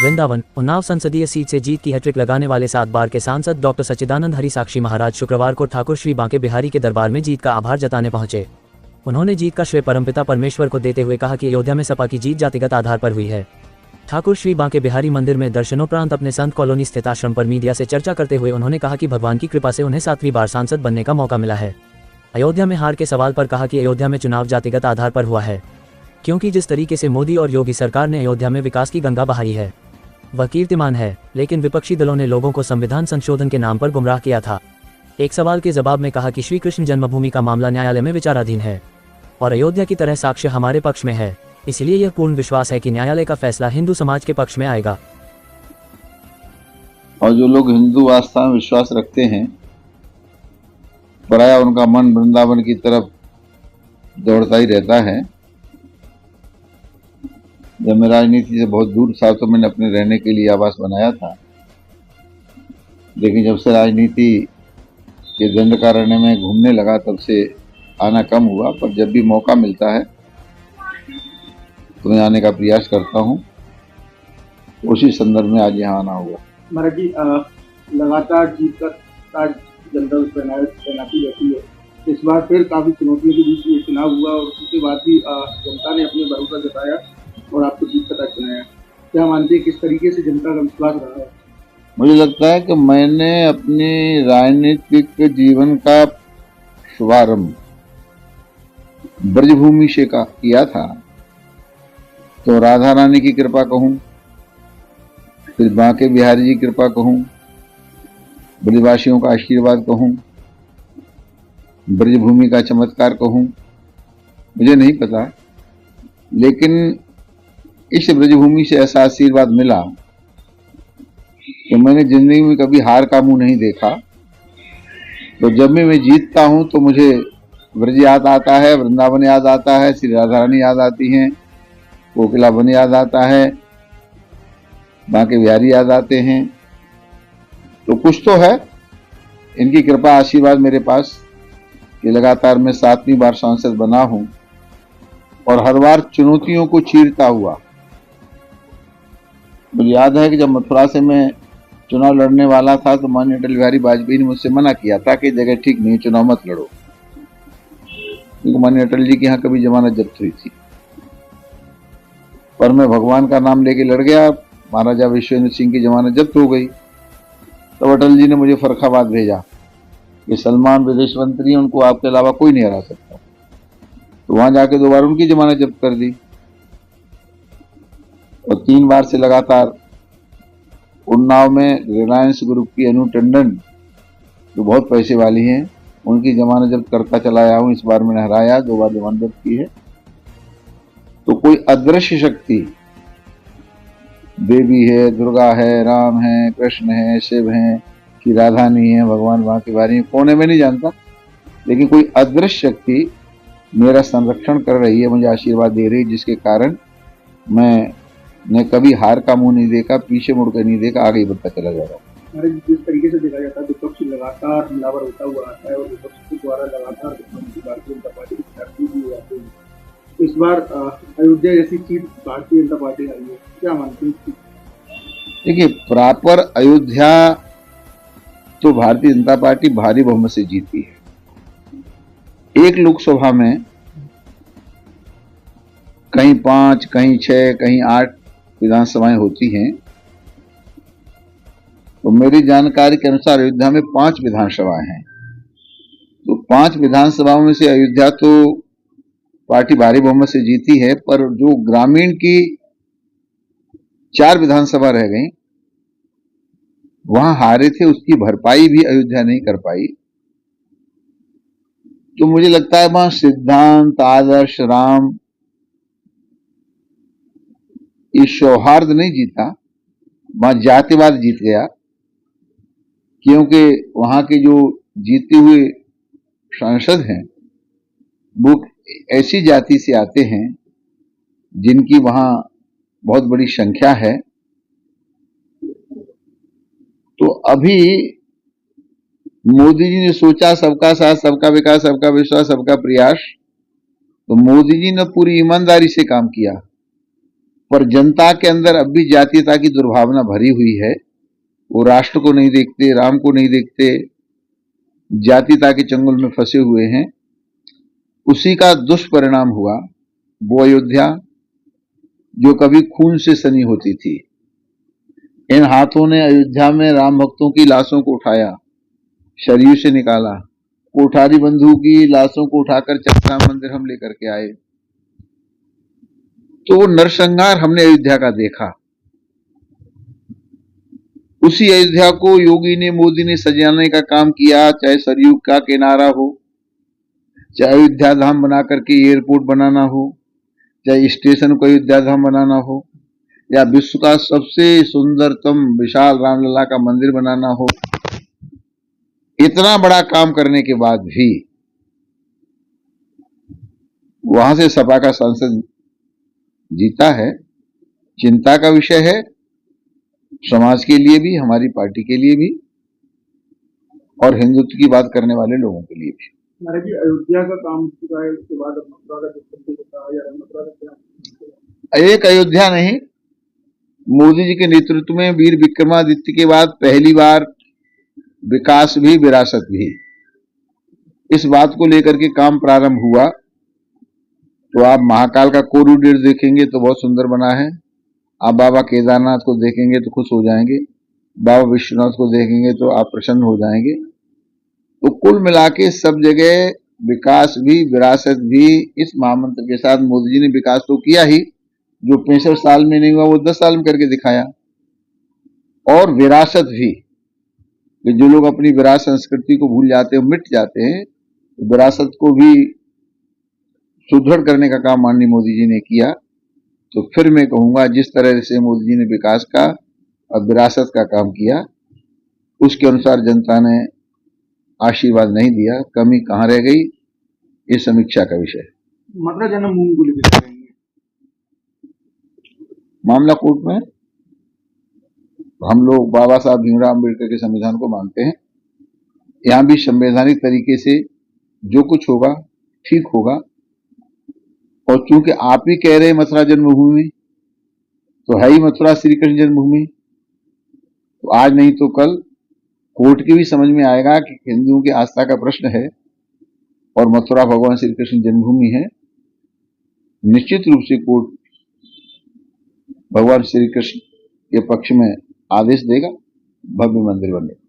वृंदावन उन्नाव संसदीय सीट से जीत की हैट्रिक लगाने वाले 7 बार के सांसद डॉक्टर सच्चिदानंद हरि साक्षी महाराज शुक्रवार को ठाकुर श्री बांके बिहारी के दरबार में जीत का आभार जताने पहुंचे। उन्होंने जीत का श्रेय परमपिता परमेश्वर को देते हुए कहा कि अयोध्या में सपा की जीत जातिगत आधार पर हुई है। ठाकुर श्री बांके बिहारी मंदिर में दर्शनोपरांत अपने संत कॉलोनी स्थित आश्रम पर मीडिया से चर्चा करते हुए उन्होंने कहा कि भगवान की कृपा से उन्हें 7वीं बार सांसद बनने का मौका मिला है। अयोध्या में हार के सवाल पर कहा कि अयोध्या में चुनाव जातिगत आधार पर हुआ है, क्योंकि जिस तरीके से मोदी और योगी सरकार ने अयोध्या में विकास की गंगा बहाई है वह कीर्तिमान है, लेकिन विपक्षी दलों ने लोगों को संविधान संशोधन के नाम पर गुमराह किया था। एक सवाल के जवाब में कहा कि श्री कृष्ण जन्मभूमि का मामला न्यायालय में विचाराधीन है और अयोध्या की तरह साक्ष्य हमारे पक्ष में है, इसलिए यह पूर्ण विश्वास है कि न्यायालय का फैसला हिंदू समाज के पक्ष में आएगा। और जो लोग हिंदू आस्था में विश्वास रखते हैं, प्रायः उनका मन वृंदावन की तरफ दौड़ता ही रहता है। जब मैं राजनीति से बहुत दूर था तो मैंने अपने रहने के लिए आवास बनाया था, लेकिन जब से राजनीति के दंडकारण्य में घूमने लगा तब से आना कम हुआ। पर जब भी मौका मिलता है तो मैं आने का प्रयास करता हूँ। उसी संदर्भ में आज यहाँ आना हुआ। महाराज जी, लगातार जीत का ताज जनता तैनाती रहती है। इस बार फिर काफी चुनौतियों के बीच ये चुनाव हुआ और उसके बाद भी जनता ने अपने भरोसा जताया और आपको जीत का ताज बनाया। क्या मानते हैं किस तरीके से जनता का विश्वास रहा है? मुझे लगता है कि मैंने अपने राजनीतिक जीवन का शुभारंभ ब्रजभूमि से किया था, तो राधा रानी की कृपा कहूँ, फिर बांके बिहारी जी की कृपा कहूँ, ब्रजवासियों का आशीर्वाद कहूँ, ब्रजभूमि का चमत्कार कहूँ, मुझे नहीं पता, लेकिन इस ब्रजभूमि से ऐसा आशीर्वाद मिला कि मैंने जिंदगी में कभी हार का मुंह नहीं देखा। तो जब भी मैं जीतता हूं तो मुझे ब्रज याद आता है, वृंदावन याद आता है, श्री राधा रानी याद आती हैं, कोकिला वन याद आता है, बांके बिहारी याद आते हैं। तो कुछ तो है इनकी कृपा आशीर्वाद मेरे पास कि लगातार मैं 7वीं बार सांसद बना हूं और हर बार चुनौतियों को चीरता हुआ। मुझे याद है कि जब मथुरा से मैं चुनाव लड़ने वाला था तो माननीय अटल बिहारी वाजपेयी ने मुझसे मना किया था कि जगह ठीक नहीं, चुनाव मत लड़ो, क्योंकि माननीय अटल जी के यहाँ कभी जमानत जब्त हुई थी। पर मैं भगवान का नाम लेके लड़ गया, महाराजा विश्वेंद्र सिंह की जमानत जब्त हो गई। तब अटल जी ने मुझे फर्रुखाबाद भेजा कि सलमान विदेश मंत्री, उनको आपके अलावा कोई नहीं हरा सकता। तो वहां जाके 2 बार उनकी जमानत जब्त कर दी और 3 बार से लगातार उन्नाव में रिलायंस ग्रुप की अनु टंडन, जो बहुत पैसे वाली हैं, उनकी जमानत जब्त करता चला आया हूं। इस बार मैंने हराया, 2 बार जमानत जब्त की है। तो कोई अदृश्य शक्ति, देवी है, दुर्गा है, राम है, कृष्ण है, शिव है, कि राधा नहीं है, भगवान बांके बिहारी कौन है मैं नहीं जानता, लेकिन कोई अदृश्य शक्ति मेरा संरक्षण कर रही है, मुझे आशीर्वाद दे रही है, जिसके कारण मैंने कभी हार का मुंह नहीं देखा, पीछे मुड़कर नहीं देखा, आगे बढ़ता चला जा रहा हूँ। जिस तरीके से देखा जाता है विपक्ष लगातार हमलावर होता हुआ आता है और विपक्ष के द्वारा लगातार भारतीय जनता पार्टी की तरक्की भी हो जाती है। इस बार अयोध्या जैसी सीट भारतीय जनता पार्टी आई है, क्या मानते हैं? देखिए, प्रॉपर अयोध्या तो भारतीय जनता पार्टी भारी बहुमत से जीती है। एक लोकसभा में कहीं 5, कहीं 6, कहीं 8 विधानसभाएं होती हैं। तो मेरी जानकारी के अनुसार अयोध्या में 5 विधानसभाएं हैं। तो 5 विधानसभाओं में से अयोध्या तो पार्टी भारी बहुमत से जीती है, पर जो ग्रामीण की 4 विधानसभा रह गई, वहां हारे थे, उसकी भरपाई भी अयोध्या नहीं कर पाई। तो मुझे लगता है वहां सिद्धांत, आदर्श, राम, ये सौहार्द नहीं जीता, वहां जातिवाद जीत गया, क्योंकि वहां के जो जीते हुए सांसद हैं वो ऐसी जाति से आते हैं जिनकी वहां बहुत बड़ी संख्या है। तो अभी मोदी जी ने सोचा सबका साथ, सबका विकास, सबका विश्वास, सबका प्रयास, तो मोदी जी ने पूरी ईमानदारी से काम किया। पर जनता के अंदर अब भी जातीयता की दुर्भावना भरी हुई है। वो राष्ट्र को नहीं देखते, राम को नहीं देखते, जातीयता के चंगुल में फंसे हुए हैं। उसी का दुष्परिणाम हुआ वो अयोध्या जो कभी खून से सनी होती थी। इन हाथों ने अयोध्या में राम भक्तों की लाशों को उठाया, शरीर से निकाला, कोठारी बंधु की लाशों को उठाकर चकराम मंदिर हम लेकर के आए। तो वो नरसंहार हमने अयोध्या का देखा। उसी अयोध्या को योगी ने, मोदी ने सजाने का काम किया, चाहे सरयू का किनारा हो, चाहे अयोध्या धाम बना करके एयरपोर्ट बनाना हो, चाहे स्टेशन को अयोध्या धाम बनाना हो, या विश्व का सबसे सुंदरतम विशाल रामलला का मंदिर बनाना हो। इतना बड़ा काम करने के बाद भी वहां से सपा का सांसद जीता है। चिंता का विषय है समाज के लिए भी, हमारी पार्टी के लिए भी, और हिंदुत्व की बात करने वाले लोगों के लिए भी। महाराज जी, अयोध्या का काम पूरा है, उसके बाद अब मथुरा का जो होता है या मथुरा का क्या? एक अयोध्या नहीं, मोदी जी के नेतृत्व में वीर विक्रमादित्य के बाद पहली बार विकास भी, विरासत भी, इस बात को लेकर के काम प्रारंभ हुआ। तो आप महाकाल का कॉरिडोर देखेंगे तो बहुत सुंदर बना है। आप बाबा केदारनाथ को देखेंगे तो खुश हो जाएंगे, बाबा विश्वनाथ को देखेंगे तो आप प्रसन्न हो जाएंगे। तो कुल मिला के सब जगह विकास भी, विरासत भी, इस महामंत्र के साथ मोदी जी ने विकास तो किया ही, जो 65 साल में नहीं हुआ वो 10 साल में करके दिखाया। और विरासत भी, कि जो लोग अपनी विरासत संस्कृति को भूल जाते हैं, मिट जाते हैं, विरासत को भी सुदृढ़ करने का काम माननीय मोदी जी ने किया। तो फिर मैं कहूंगा जिस तरह से मोदी जी ने विकास का और विरासत का काम किया, उसके अनुसार जनता ने आशीर्वाद नहीं दिया। कमी कहां रह गई, ये समीक्षा का विषय है। मथुरा जन्मभूमि को लेकर कह रहे हैं, मामला कोर्ट में। हम लोग बाबा साहब भीमराव अम्बेडकर के संविधान को मानते हैं। यहां भी संवैधानिक तरीके से जो कुछ होगा ठीक होगा। और चूंकि आप ही कह रहे हैं मथुरा जन्मभूमि, तो है ही मथुरा श्री कृष्ण जन्मभूमि। तो आज नहीं तो कल कोर्ट की भी समझ में आएगा कि हिंदुओं की आस्था का प्रश्न है और मथुरा भगवान श्री कृष्ण जन्मभूमि है। निश्चित रूप से कोर्ट भगवान श्री कृष्ण के पक्ष में आदेश देगा, भव्य मंदिर बनेगा।